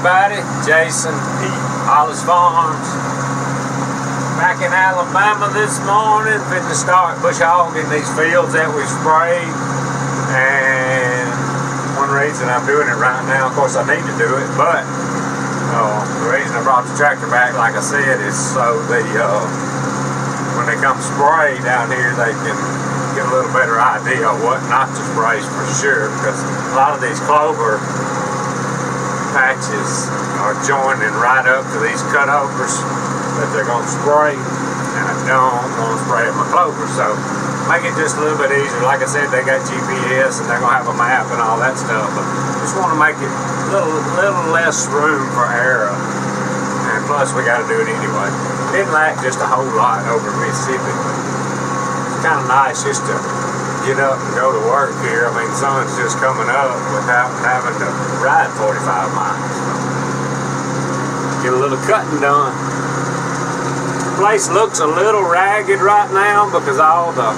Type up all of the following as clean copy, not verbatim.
everybody, Jason, Hollis Farms. Back in Alabama this morning, finna start bush hogging these fields that we sprayed. And one reason I'm doing it right now, of course I need to do it, but the reason I brought the tractor back, like I said, is so when they come spray down here, they can get a little better idea of what not to spray for sure, because a lot of these clover patches are joining right up to these cutovers that they're going to spray, and I don't want to spray at my clover, so make it just a little bit easier. Like I said, they got GPS and they're going to have a map and all that stuff, but just want to make it a little less room for error, and plus we got to do it anyway. Didn't lack just a whole lot over in Mississippi, but it's kind of nice just to get up and go to work here. I mean, the sun's just coming up without having to ride 45 miles. Get a little cutting done. The place looks a little ragged right now because of all the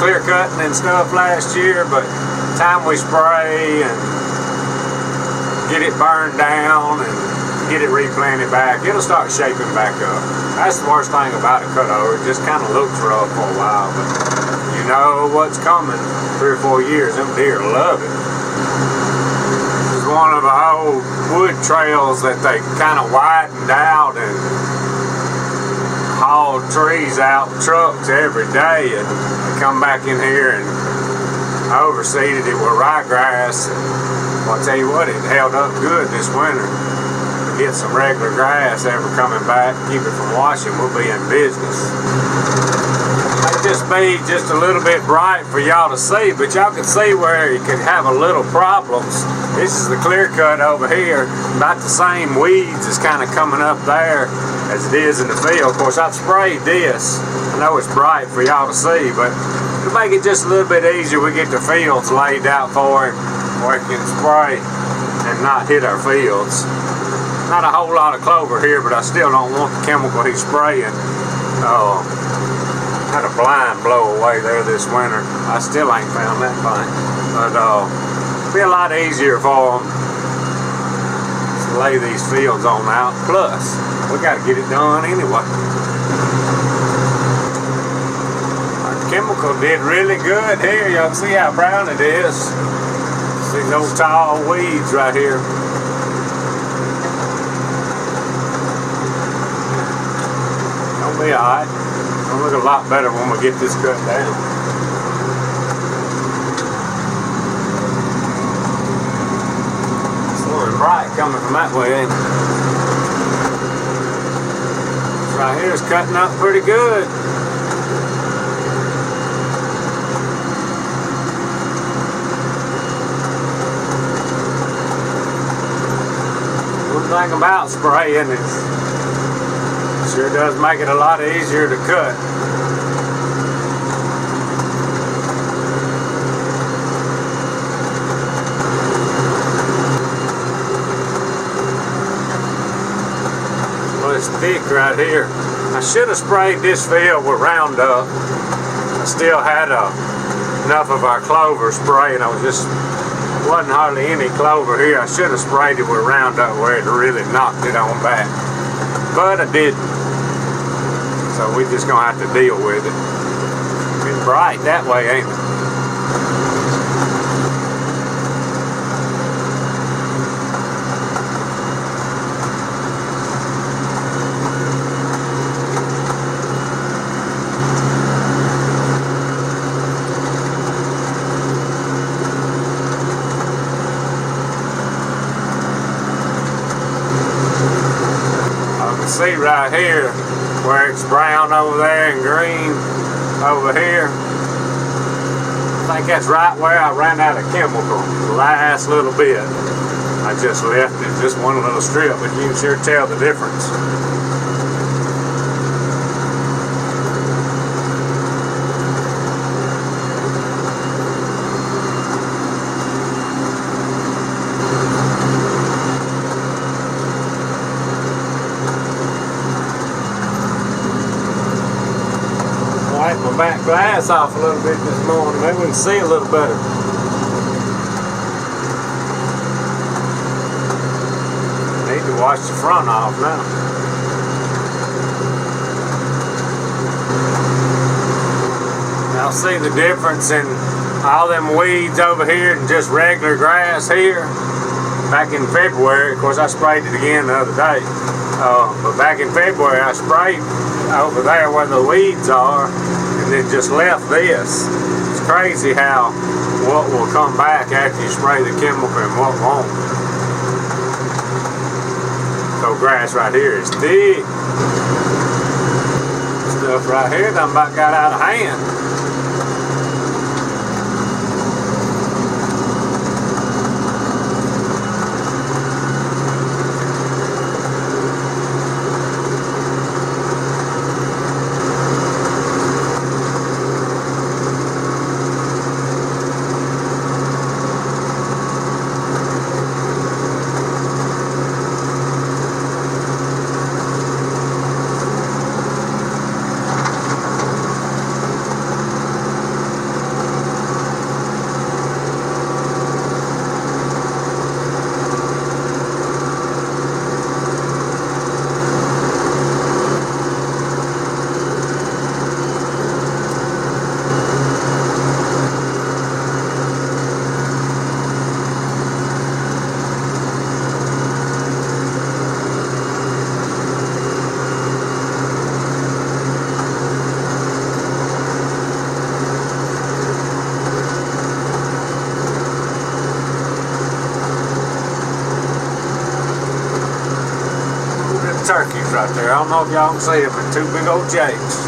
clear cutting and stuff last year, but the time we spray and get it burned down and get it replanted back, it'll start shaping back up. That's the worst thing about a cutover. It just kind of looks rough for a while, but you know what's coming 3 or 4 years. Them deer love it. This is one of the old wood trails that they kind of widened out and hauled trees out with trucks every day, and they come back in here and overseeded it with ryegrass. And I'll tell you what, it held up good this winter. Get some regular grass ever coming back, keep it from washing, we'll be in business. Might just be just a little bit bright for y'all to see, but y'all can see where you could have a little problems. This is the clear cut over here. About the same weeds is kind of coming up there as it is in the field. Of course, I've sprayed this. I know it's bright for y'all to see, but it'll make it just a little bit easier. We get the fields laid out for him where he can spray and not hit our fields. Not a whole lot of clover here, but I still don't want the chemical he's spraying. Had a blind blow away there this winter. I still ain't found that thing. But it'll be a lot easier for them to lay these fields on out. Plus, we got to get it done anyway. Our chemical did really good here. Y'all can see how brown it is. See those tall weeds right here. Be alright. It'll look a lot better when we get this cut down. It's a little bright coming from that way, ain't it? This right here is cutting up pretty good. One thing about spraying is sure does make it a lot easier to cut. Well, it's thick right here. I should have sprayed this field with Roundup. I still had enough of our clover spraying. Wasn't hardly any clover here. I should have sprayed it with Roundup where it really knocked it on back. But I didn't. So we're just going to have to deal with it. It's bright that way, ain't it? I can see right here where it's brown over there and green over here. I think that's right where I ran out of chemical, the last little bit. I just left it, just one little strip, but you can sure tell the difference. My back glass off a little bit this morning. Maybe we can see a little better. Need wash the front off now. Now see the difference in all them weeds over here and just regular grass here. Back in February, of course I sprayed it again the other day, but back in February I sprayed over there where the weeds are and then just left this. It's crazy how what will come back after you spray the chemical and what won't. So grass right here is thick. Stuff right here done about got out of hand. Turkeys right there. I don't know if y'all can see them, but two big old jakes.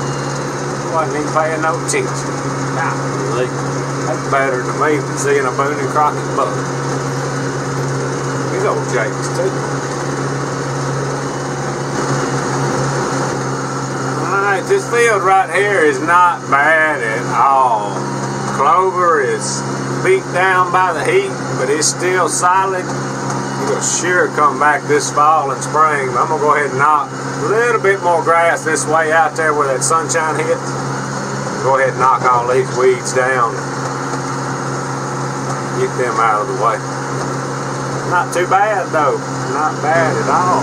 Wasn't even paying no attention. Golly, that's better to me than seeing a Boone and Crockett buck. Big old jakes too. Alright, this field right here is not bad at all. Clover is beat down by the heat, but it's still solid. It'll sure come back this fall and spring. I'm gonna go ahead and knock a little bit more grass this way out there where that sunshine hits. Go ahead and knock all these weeds down. Get them out of the way. Not too bad though. Not bad at all.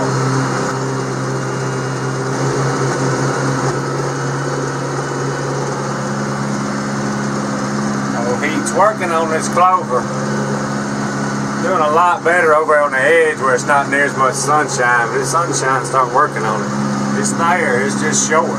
Oh, he's working on this clover. Doing a lot better over on the edge where it's not near as much sunshine, but the sunshine start working on it. It's there, it's just short.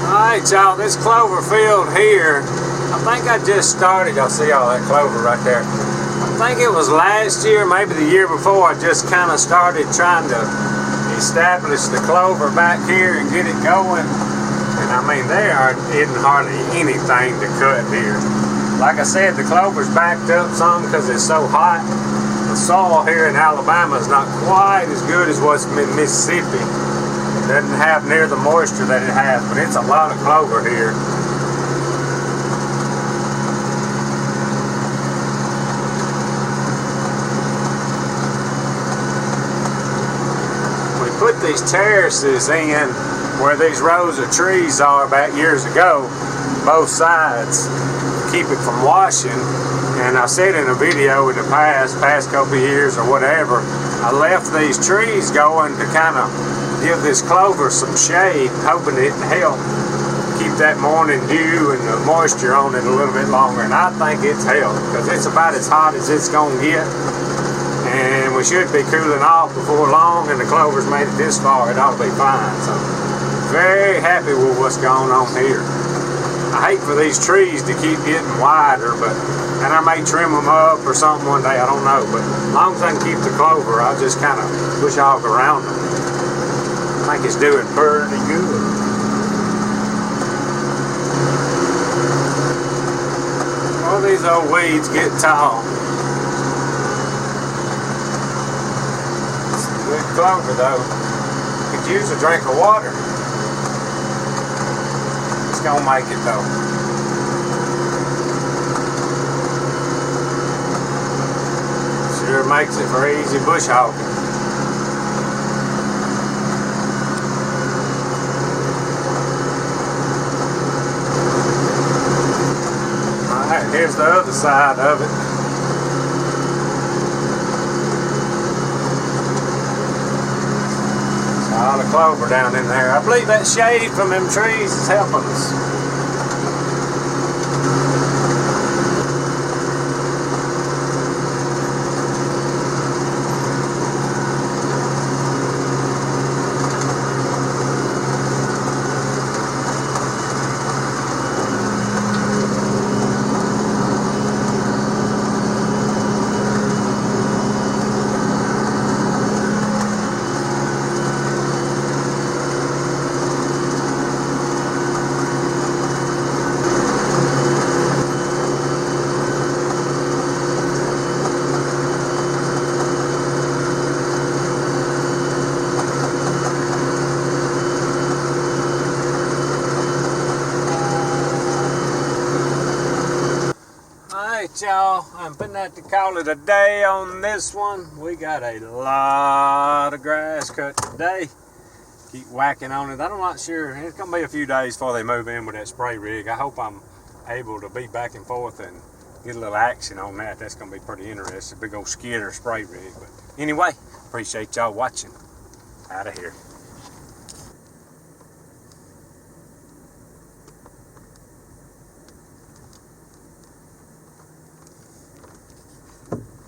Alright y'all, this clover field here, I think I just started, y'all see all that clover right there. I think it was last year, maybe the year before, I just kind of started trying to establish the clover back here and get it going. And I mean, there isn't hardly anything to cut here. Like I said, the clover's backed up some because it's so hot. The soil here in Alabama is not quite as good as what's in Mississippi. It doesn't have near the moisture that it has, but it's a lot of clover here. We put these terraces in where these rows of trees are back years ago, both sides. Keep it from washing, and I said in a video in the past couple of years or whatever, I left these trees going to kind of give this clover some shade, hoping it would help keep that morning dew and the moisture on it a little bit longer, and I think it's helped because it's about as hot as it's going to get, and we should be cooling off before long, and the clover's made it this far, it ought to be fine. So very happy with what's going on here. I hate for these trees to keep getting wider, and I may trim them up or something one day, I don't know, but as long as I can keep the clover, I'll just kind of push hog around them. I think it's doing pretty good. All these old weeds get tall. It's good clover though. Could use a drink of water. Gonna make it though. Sure makes it for easy bush hogging. Alright, here's the other side of it. pile of clover down in there. I believe that shade from them trees is helping us. Alright y'all, I'm putting that to call it a day on this one. We got a lot of grass cut today. Keep whacking on it. I'm not sure, it's going to be a few days before they move in with that spray rig. I hope I'm able to be back and forth and get a little action on that. That's going to be pretty interesting. Big old skidder spray rig. But anyway, appreciate y'all watching. Out of here.